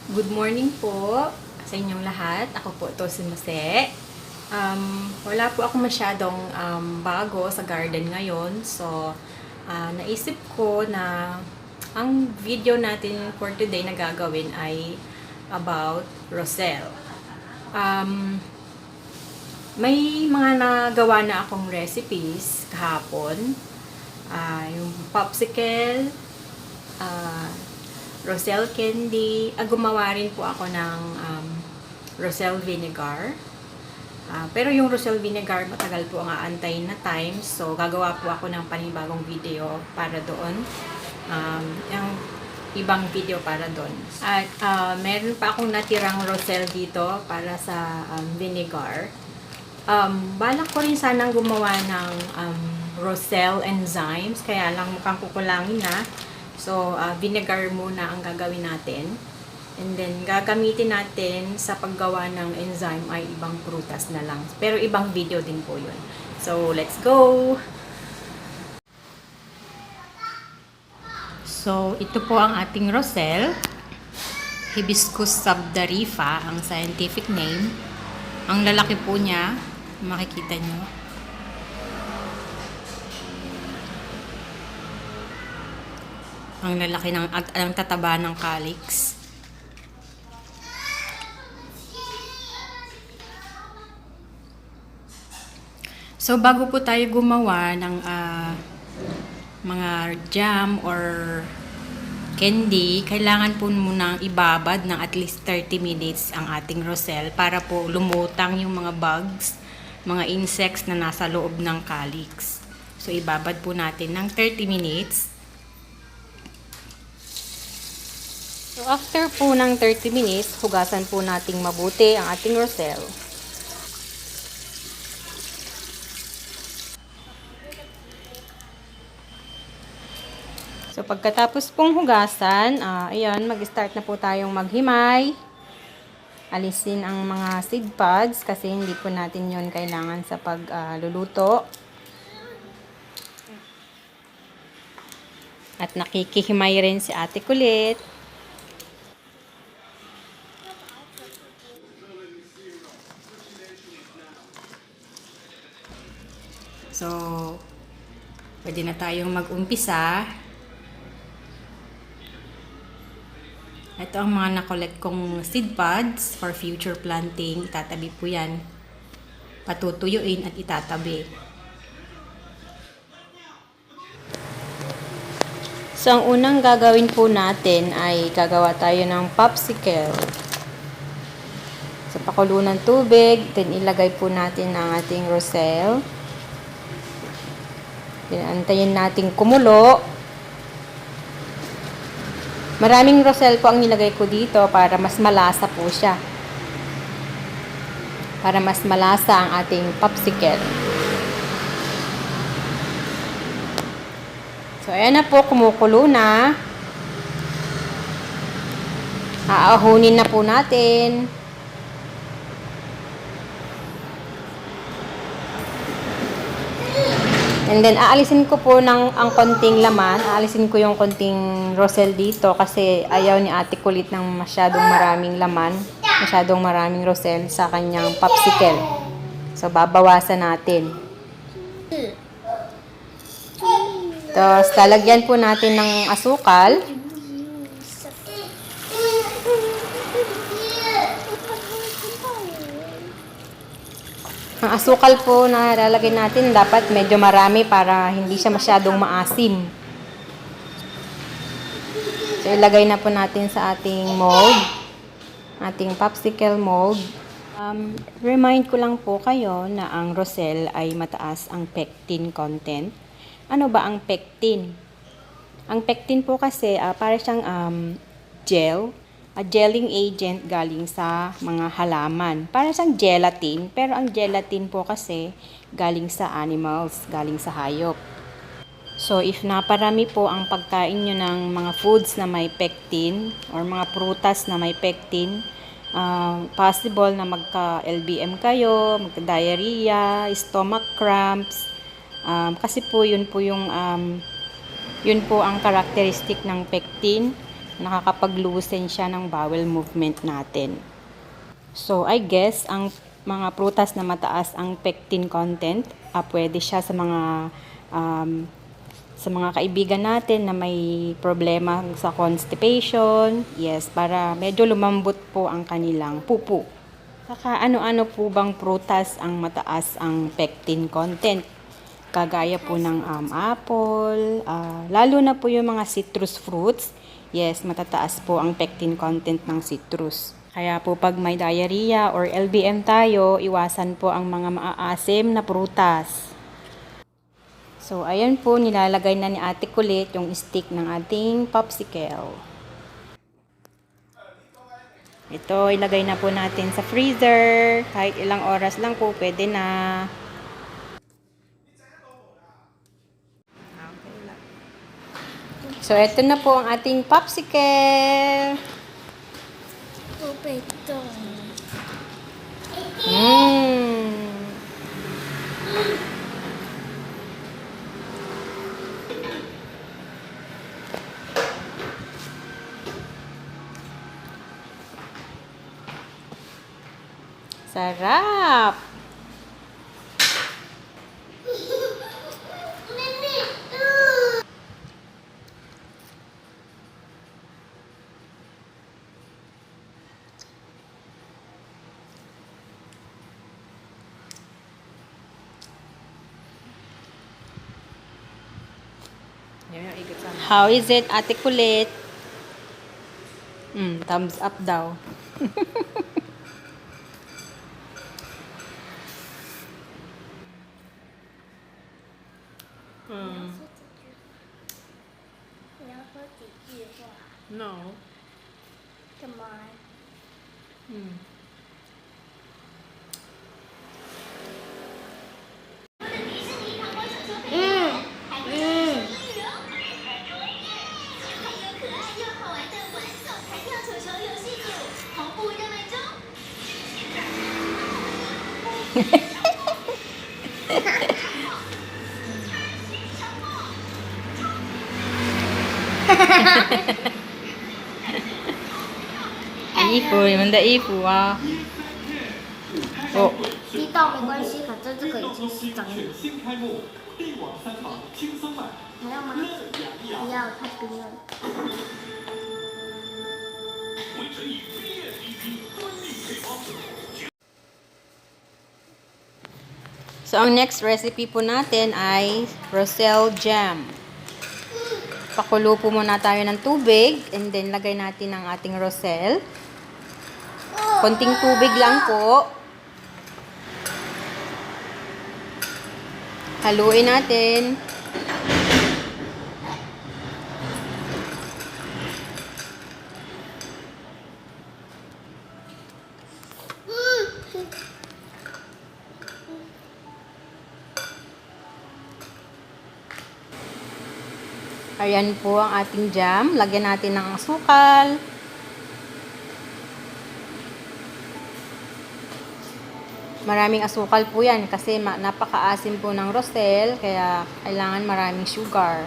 Good morning po sa inyong lahat. Ako po to si Mase. Wala po ako masyadong bago sa garden ngayon. So, naisip ko na ang video natin for today na gagawin ay about roselle. May mga nagawa na akong recipes kahapon. Yung popsicle, roselle candy. Gumawa rin po ako ng roselle vinegar. Pero yung roselle vinegar, matagal po ang aantayin na time. So, gagawa po ako ng panibagong video para doon. Yung ibang video para doon. At meron pa akong natirang roselle dito para sa vinegar. Balak ko rin sanang gumawa ng roselle enzymes. Kaya lang mukhang kukulangin na. So, vinegar muna ang gagawin natin. And then, gagamitin natin sa paggawa ng enzyme ay ibang prutas na lang. Pero ibang video din po yun. So, let's go! So, ito po ang ating roselle. Hibiscus subdarifa, ang scientific name. Ang lalaki po niya, makikita nyo. Ang lalaki ang tataba ng calyx. So, bago po tayo gumawa ng mga jam or candy, kailangan po munang ibabad ng at least 30 minutes ang ating roselle para po lumutang yung mga bugs, mga insects na nasa loob ng calyx. So, ibabad po natin ng 30 minutes. So, after po ng 30 minutes, hugasan po nating mabuti ang ating roselle. So, pagkatapos pong hugasan, ayan, mag-start na po tayong maghimay. Alisin ang mga seed pods kasi hindi po natin yon kailangan sa pagluluto. At nakikihimay rin si Ate Kulit. So, pwede na tayong mag-umpisa. Ito ang mga na-collect kong seed pods for future planting. Itatabi po yan. Patutuyuin at itatabi. So, ang unang gagawin po natin ay gagawa tayo ng popsicle. Sa pakulo ng tubig, then ilagay po natin ang ating roselle. Then, antayin natin kumulo. Maraming roselle po ang nilagay ko dito para mas malasa po siya. Para mas malasa ang ating popsicle. So, ayan na po, kumukulo na. Aahunin na po natin. And then, aalisin ko po ang konting laman. Aalisin ko yung konting roselle dito kasi ayaw ni Ate Kulit ng masyadong maraming laman. Masyadong maraming roselle sa kanyang popsicle. So, babawasan natin. Tapos, lalagyan po natin ng asukal. Ang asukal po na lalagay natin dapat medyo marami para hindi siya masyadong maasim. So, ilagay na po natin sa ating mold, ating popsicle mold. Remind ko lang po kayo na ang roselle ay mataas ang pectin content. Ano ba ang pectin? Ang pectin po kasi para siyang gel. Gelling agent galing sa mga halaman. Para siyang gelatin, pero ang gelatin po kasi galing sa animals, galing sa hayop. So, if naparami po ang pagkain nyo ng mga foods na may pectin or mga prutas na may pectin, possible na magka-LBM kayo, magka-diarrhea, stomach cramps, kasi po yun po ang characteristic ng pectin. nakakapag-loosen siya ng bowel movement natin. So, I guess, ang mga prutas na mataas ang pectin content, pwede siya sa mga kaibigan natin na may problema sa constipation. Yes, para medyo lumambot po ang kanilang pupo. Saka ano-ano po bang prutas ang mataas ang pectin content? Kagaya po ng apple, lalo na po yung mga citrus fruits. Yes, matataas po ang pectin content ng citrus. Kaya po pag may diarrhea or LBM tayo, iwasan po ang mga maaasim na prutas. So, ayan po, nilalagay na ni Ate Kulit yung stick ng ating popsicle. Ito, ilagay na po natin sa freezer. Kahit ilang oras lang po, pwede na. So, ito na po ang ating popsicle. Mmm. Sarap! How is it, Ate Kulit? Thumbs up daw. No. 干嘛？ 衣服，你们的衣服啊。哦，滴到没关系，反正这个已经是脏了。还要吗？不要，太冰了。 So, ang next recipe po natin ay Roselle jam. Pakulo po muna tayo ng tubig and then lagay natin ang ating Roselle. Konting tubig lang po. Haluin natin. Ayan po ang ating jam. Lagyan natin ng asukal. Maraming asukal po yan kasi napakaasim po ng Roselle, kaya kailangan maraming sugar.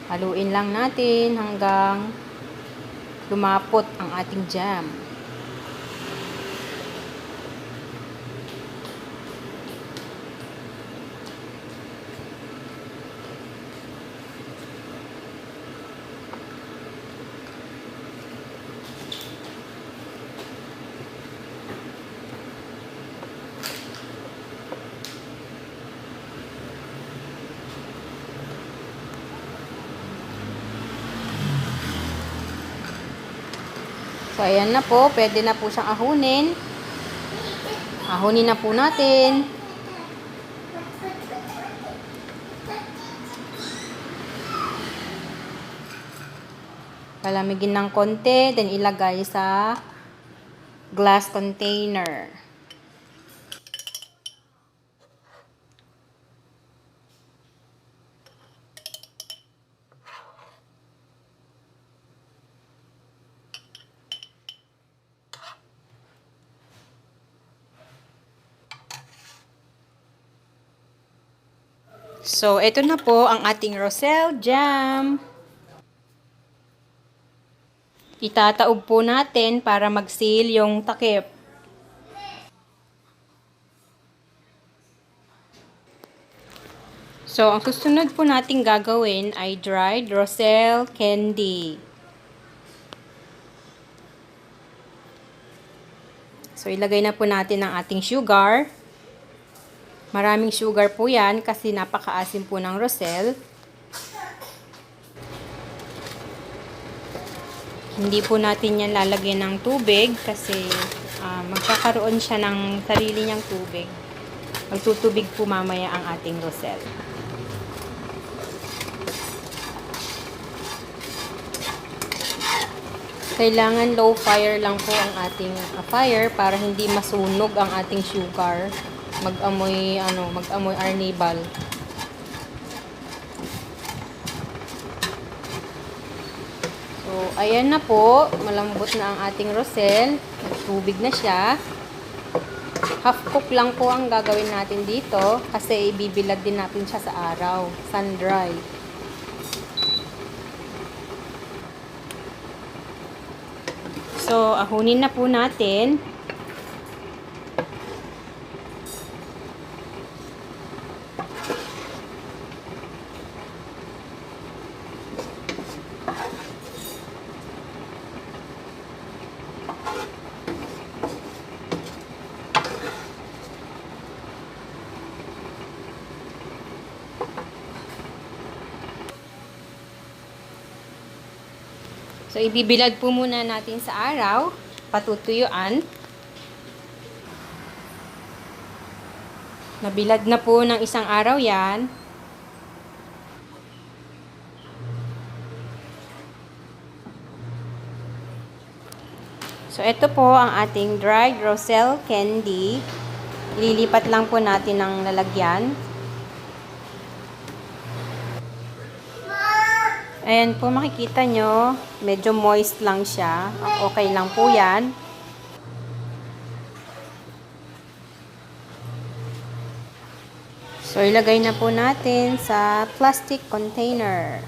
Haluin lang natin hanggang lumapot ang ating jam. So, ayan na po. Pwede na po siyang ahunin. Ahunin na po natin. Palamigin ng konti, then ilagay sa glass container. So, ito na po ang ating Roselle jam. Itataob po natin para mag-seal yung takip. So, ang susunod po nating gagawin ay dried roselle candy. So, ilagay na po natin ang ating sugar. Maraming sugar po yan kasi napakaasim po ng roselle. Hindi po natin yan lalagyan ng tubig kasi magkakaroon siya ng sarili niyang tubig. Magtutubig po mamaya ang ating roselle. Kailangan low fire lang po ang ating fire para hindi masunog ang ating sugar. Mag-amoy arnibal. So, ayan na po. Malambot na ang ating roselle. Tubig na siya. Half cook lang po ang gagawin natin dito kasi ibibilad din natin siya sa araw. Sun dry. So, ahunin na po natin. So, ibibilad po muna natin sa araw, patutuyuan. Nabilad na po ng isang araw yan. So, ito po ang ating dried roselle candy. Ililipat lang po natin ng lalagyan. Ayan po, makikita nyo, medyo moist lang siya. Okay lang po yan. So, ilagay na po natin sa plastic container.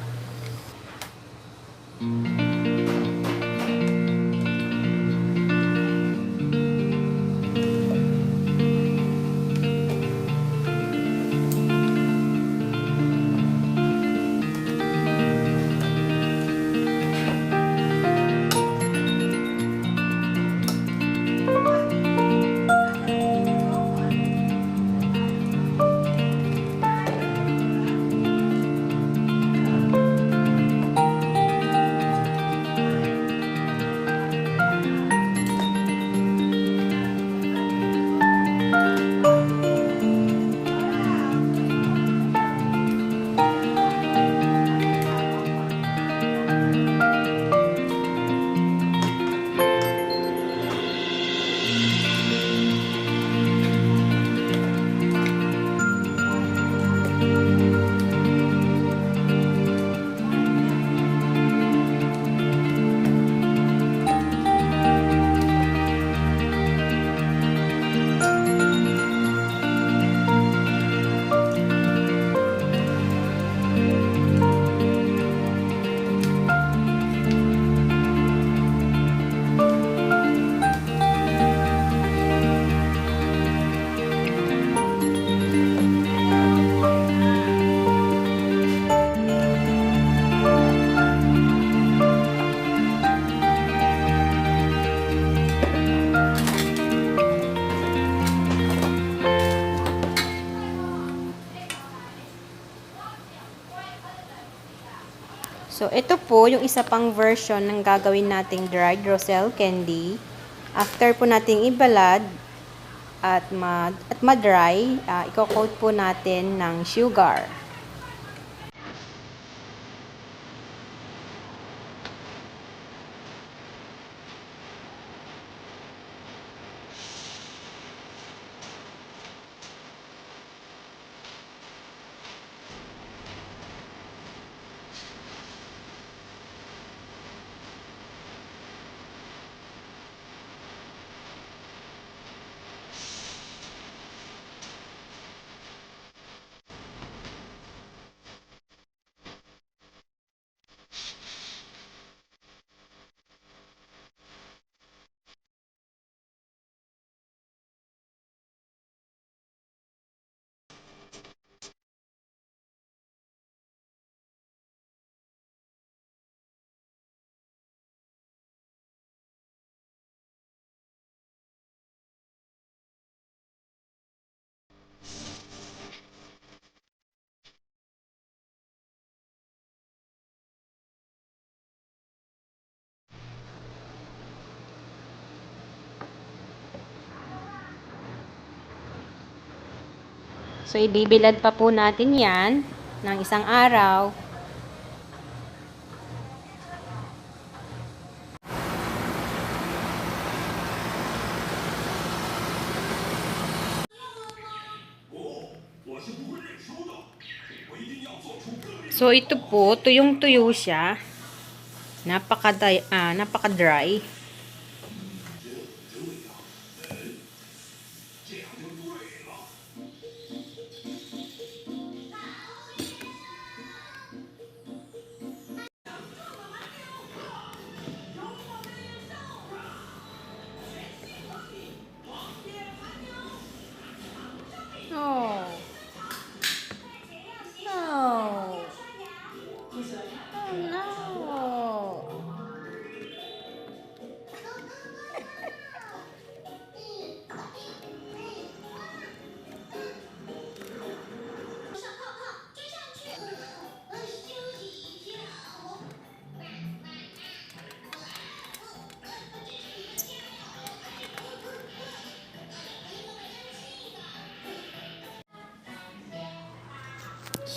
So, ito po yung isa pang version ng gagawin nating dried roselle candy. After po nating ibalad at ma-dry, i-coat po natin ng sugar. So, ibibilad pa po natin yan ng isang araw. So, ito po, tuyong-tuyo siya. Napaka-dry. Oh. No. Oh, no.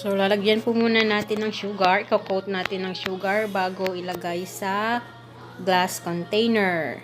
So, lalagyan po muna natin ng sugar. Iko-coat natin ng sugar bago ilagay sa glass container.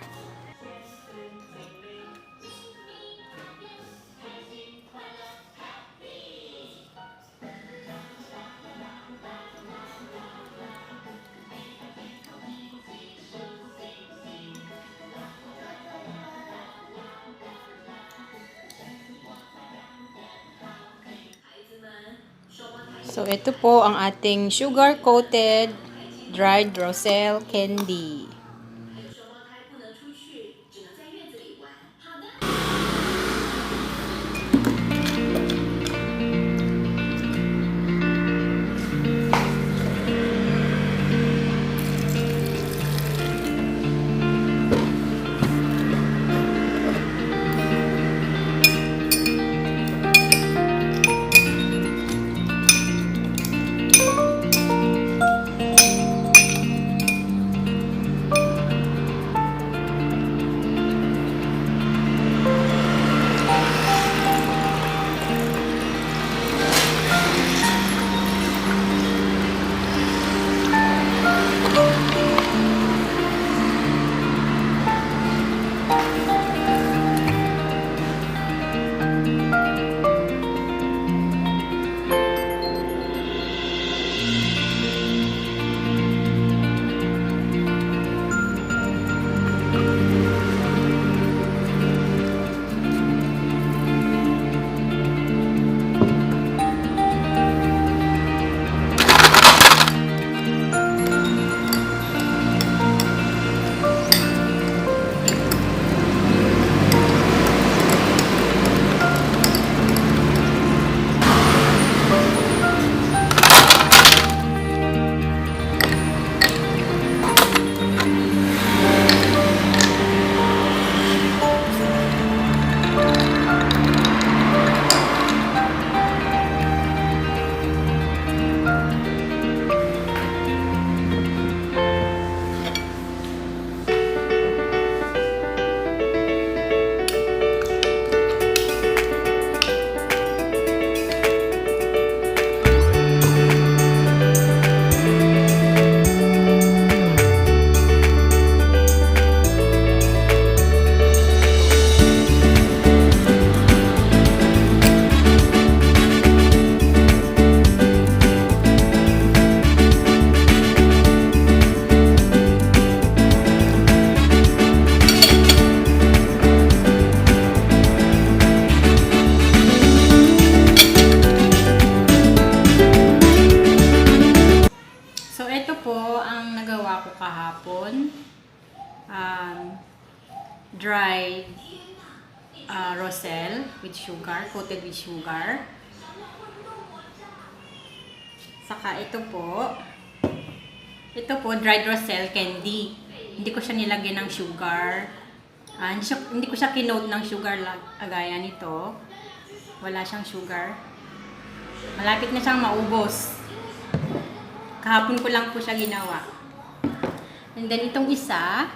So, ito po ang ating sugar-coated dried roselle candy. kahapon. Dried roselle with sugar, coated with sugar. Saka ito po dried roselle candy. Hindi ko siya nilagyan ng sugar. Hindi ko siya kinoat ng sugar gaya nito. Wala siyang sugar. Malapit na siyang maubos. Kahapon ko lang po siya ginawa. And then itong isa,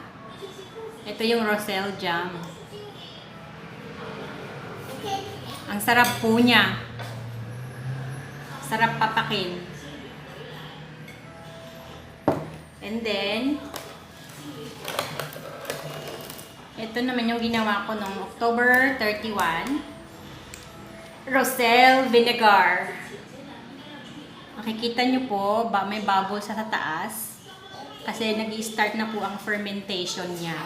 ito yung roselle jam. Ang sarap po niya. Masarap papakin. And then, ito naman yung ginawa ko noong October 31. Roselle vinegar. Makikita nyo po, may bubbles sa taas. Kasi nag-i-start na po ang fermentation niya.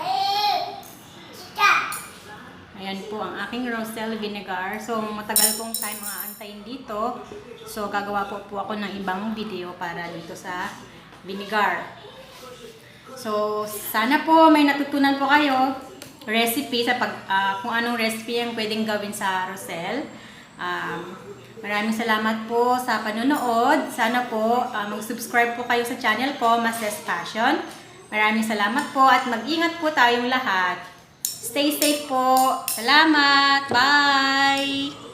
Ayan po ang aking Roselle vinegar. So, matagal pong time ang aantayin dito. So, gagawa po ako ng ibang video para dito sa vinegar. So, sana po may natutunan po kayo recipe sa kung anong recipe ang pwedeng gawin sa Roselle. Maraming salamat po sa panonood. Sana po mag-subscribe po kayo sa channel ko, Mases Passion. Maraming salamat po at mag-ingat po tayong lahat. Stay safe po. Salamat. Bye!